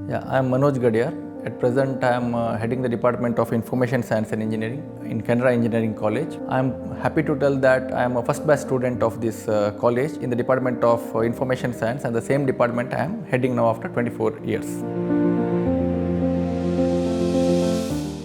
Yeah, I am Manoj Gadia. At present, I am heading the Department of Information Science and Engineering in Canara Engineering College. I am happy to tell that I am a first batch student of this college in the Department of Information Science, and the same department I am heading now after 24 years.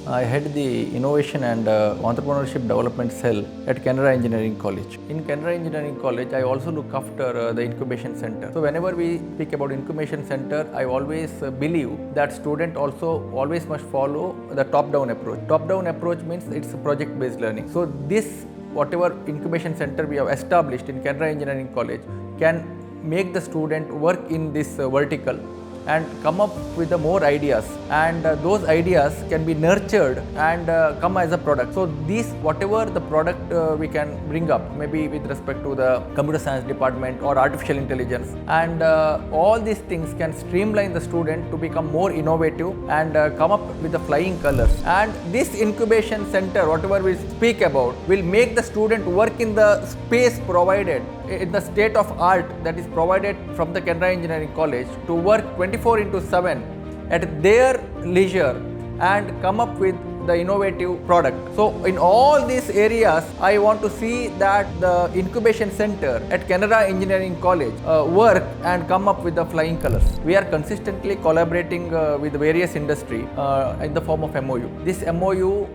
I head the Innovation and Entrepreneurship Development Cell at Canara Engineering College. In Canara Engineering College, I also look after the Incubation Center. So whenever we speak about Incubation Center, I always believe that student also always must follow the top-down approach. Top-down approach means it's project-based learning. So this, whatever Incubation Center we have established in Canara Engineering College, can make the student work in this vertical and come up with the more ideas, and those ideas can be nurtured and come as a product. So these, whatever the product we can bring up, maybe with respect to the computer science department or artificial intelligence, and all these things can streamline the student to become more innovative and come up with the flying colors. And this incubation center, whatever we speak about, will make the student work in the space provided, in the state of art that is provided from the Canara Engineering College, to work 24/7 at their leisure and come up with the innovative product. So in all these areas, I want to see that the incubation center at Canara Engineering College work and come up with the flying colors. We are consistently collaborating with various industry in the form of MOU. This MOU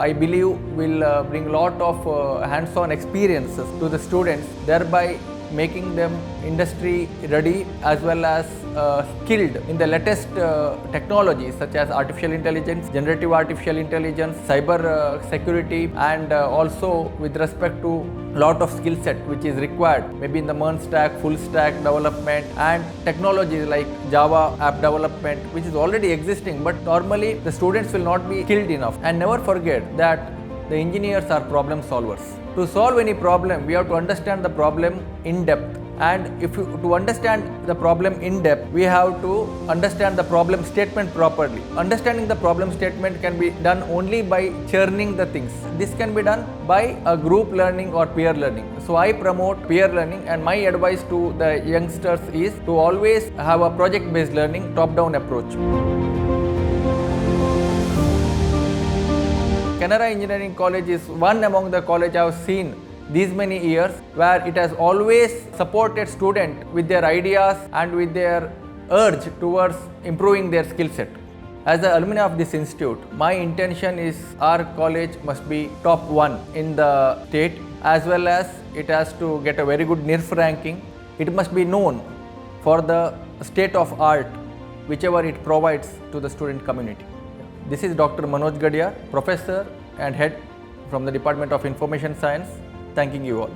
I believe will bring a lot of hands-on experiences to the students, thereby making them industry ready as well as skilled in the latest technologies such as artificial intelligence, generative artificial intelligence, cyber security, and also with respect to lot of skill set which is required, maybe in the MERN stack, full stack development, and technologies like Java app development, which is already existing, but normally the students will not be skilled enough. And never forget that the engineers are problem solvers. To solve any problem, we have to understand the problem in depth. And to understand the problem in depth, we have to understand the problem statement properly. Understanding the problem statement can be done only by churning the things. This can be done by a group learning or peer learning. So I promote peer learning, and my advice to the youngsters is to always have a project-based learning, top-down approach. Canara Engineering College is one among the colleges I have seen these many years where it has always supported students with their ideas and with their urge towards improving their skill set. As an alumni of this institute, my intention is our college must be top one in the state, as well as it has to get a very good NIRF ranking. It must be known for the state of art whichever it provides to the student community. This is Dr. Manoj Gadia, Professor and Head from the Department of Information Science, thanking you all.